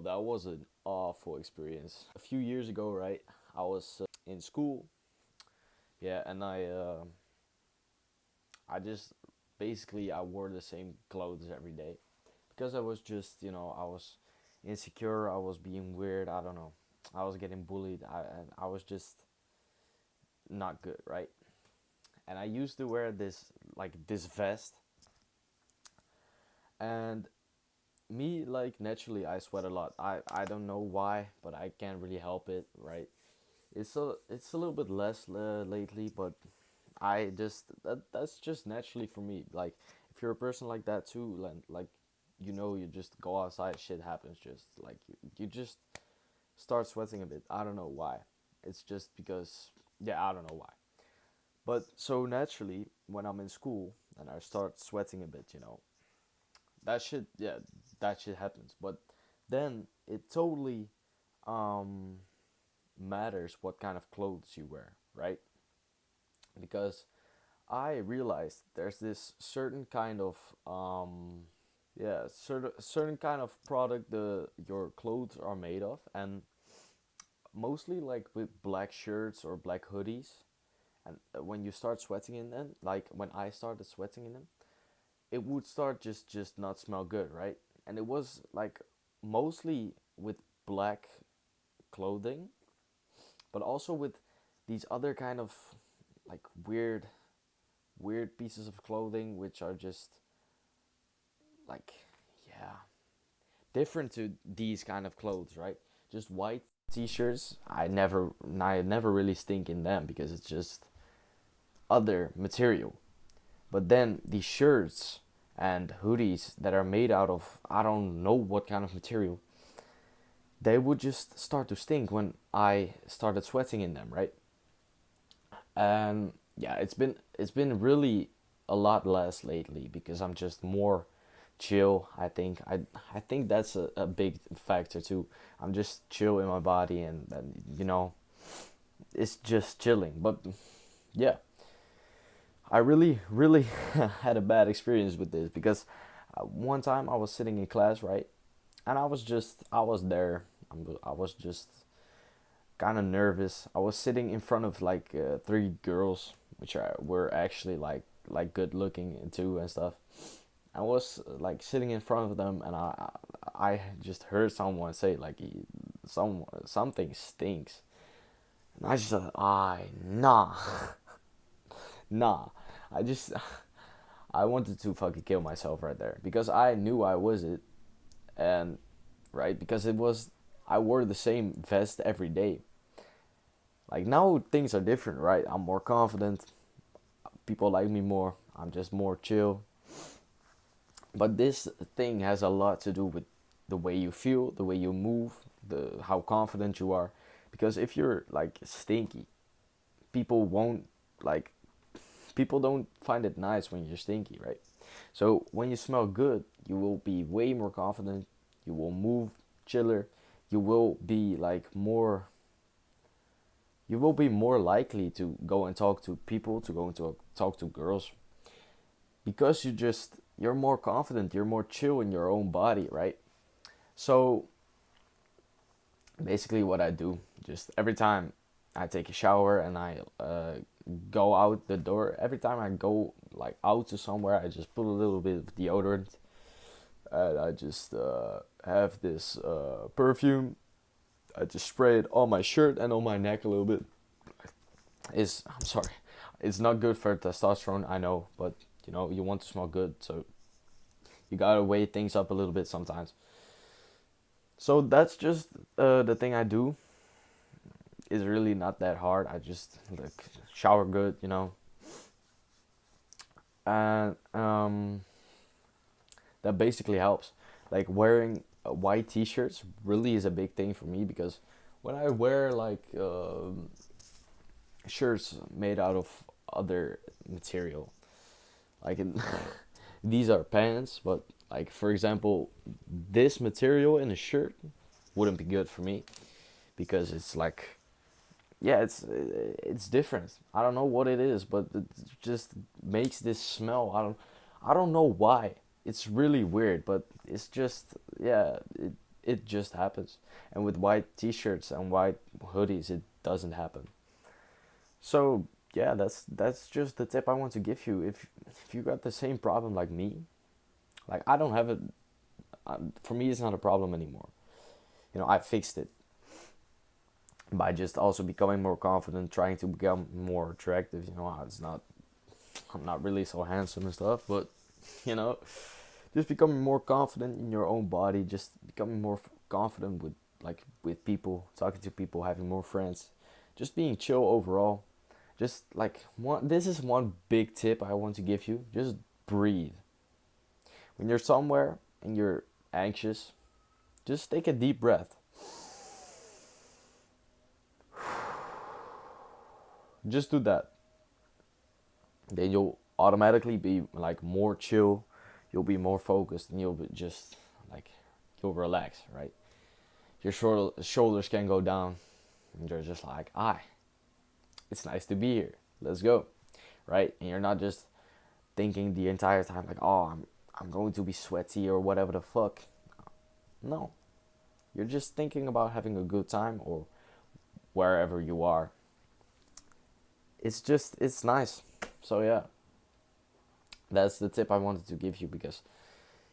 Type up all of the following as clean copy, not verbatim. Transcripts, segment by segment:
Well, that was an awful experience. A few years ago, right? I was in school, yeah, and I just basically I wore the same clothes every day because I was just, I was insecure. I was being weird. I don't know. I was getting bullied. I was just not good, right? And I used to wear this vest, and me, like, naturally I sweat a lot. I don't know why, but I can't really help it, right? It's a little bit less lately, but that's just naturally for me. Like, if you're a person like that too, like, you just go outside, shit happens. Just like you just start sweating a bit. I don't know why. It's just because, yeah, I don't know why. But so naturally, when I'm in school and I start sweating a bit, that shit, yeah, that shit happens. But then it totally um matters what kind of clothes you wear, right? Because I realized there's this certain kind of yeah, certain kind of product the your clothes are made of, and mostly like with black shirts or black hoodies, and when you start sweating in them, like when I started sweating in them, it would start just not smell good, right? And it was like mostly with black clothing, but also with these other kind of like weird pieces of clothing which are just like, yeah, different to these kind of clothes, right? Just white t-shirts, I never really stink in them because it's just other material. But then these shirts and hoodies that are made out of I don't know what kind of material, they would just start to stink when I started sweating in them, right? And yeah, it's been really a lot less lately because I'm just more chill. I think that's a big factor too. I'm just chill in my body, and it's just chilling. But yeah, I really had a bad experience with this because one time I was sitting in class, right, and I was there. I was just kind of nervous. I was sitting in front of like three girls, which were actually like good looking too and stuff. I was like sitting in front of them, and I just heard someone say like something stinks, and I just said, I nah nah. I just I wanted to fucking kill myself right there because I knew I was it, and right because it was I wore the same vest every day. Like now things are different, right? I'm more confident. People like me more. I'm just more chill. But this thing has a lot to do with the way you feel, the way you move, the how confident you are. Because if you're like stinky, people won't like people don't find it nice when you're stinky, right? So when you smell good, you will be way more confident. You will move chiller. You will be like more. You will be more likely to go and talk to people, to go and talk to girls, because you're more confident. You're more chill in your own body, right? So basically, what I do, just every time I take a shower and I go out the door, every time I go like out to somewhere, I just put a little bit of deodorant, and I just have this perfume. I just spray it on my shirt and on my neck a little bit. I'm sorry, it's not good for testosterone, I know, but you want to smell good, so you gotta weigh things up a little bit sometimes. So that's just the thing I do. Is really not that hard. I just like shower good, and that basically helps. Like wearing white t-shirts really is a big thing for me because when I wear like shirts made out of other material, like these are pants, but like for example, this material in a shirt wouldn't be good for me because it's like, yeah, it's different. I don't know what it is, but it just makes this smell. I don't know why. It's really weird, but it's just, yeah, it it just happens. And with white t-shirts and white hoodies, it doesn't happen. So yeah, that's just the tip I want to give you. If you got the same problem like me, like I don't have it. For me, it's not a problem anymore. You know, I fixed it by just also becoming more confident, trying to become more attractive. You know, it's not, I'm not really so handsome and stuff, but you know, just becoming more confident in your own body, just becoming more confident with with people, talking to people, having more friends, just being chill overall. Just like one, this is one big tip I want to give you. Just breathe. When you're somewhere and you're anxious, just take a deep breath. Just do that. Then you'll automatically be like more chill. You'll be more focused, and you'll be just like you'll relax, right? Your shoulders can go down, and you're just like, "Ah, it's nice to be here. Let's go," right? And you're not just thinking the entire time like, "Oh, I'm going to be sweaty or whatever the fuck." No, you're just thinking about having a good time or wherever you are. It's nice. So yeah, that's the tip I wanted to give you because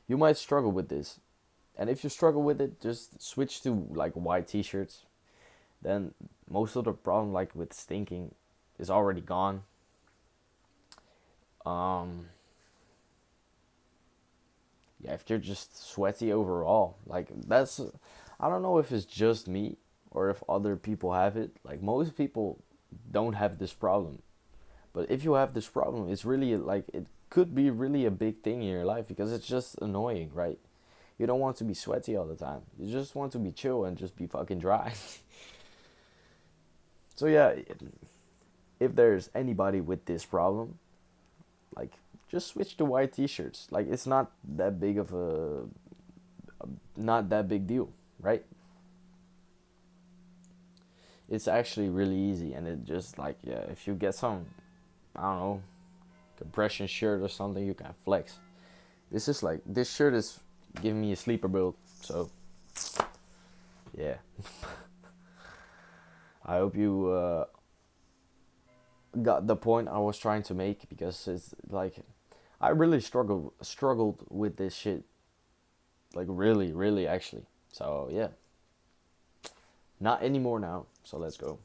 you might struggle with this. And if you struggle with it, just switch to like white t-shirts. Then most of the problem like with stinking is already gone. Um yeah, if you're just sweaty overall, like that's, I don't know if it's just me or if other people have it. Like most people don't have this problem. But if you have this problem, it's really like it could be really a big thing in your life because it's just annoying, right? You don't want to be sweaty all the time. You just want to be chill and just be fucking dry. So yeah, if there's anybody with this problem, like just switch to white t-shirts. Like it's not that big of not that big deal, right? It's actually really easy, and it just like, yeah, if you get some, I don't know, compression shirt or something, you can flex. This is like, this shirt is giving me a sleeper build, so yeah. I hope you got the point I was trying to make because it's like I really struggled with this shit, like really actually. So yeah, not anymore now. So let's go.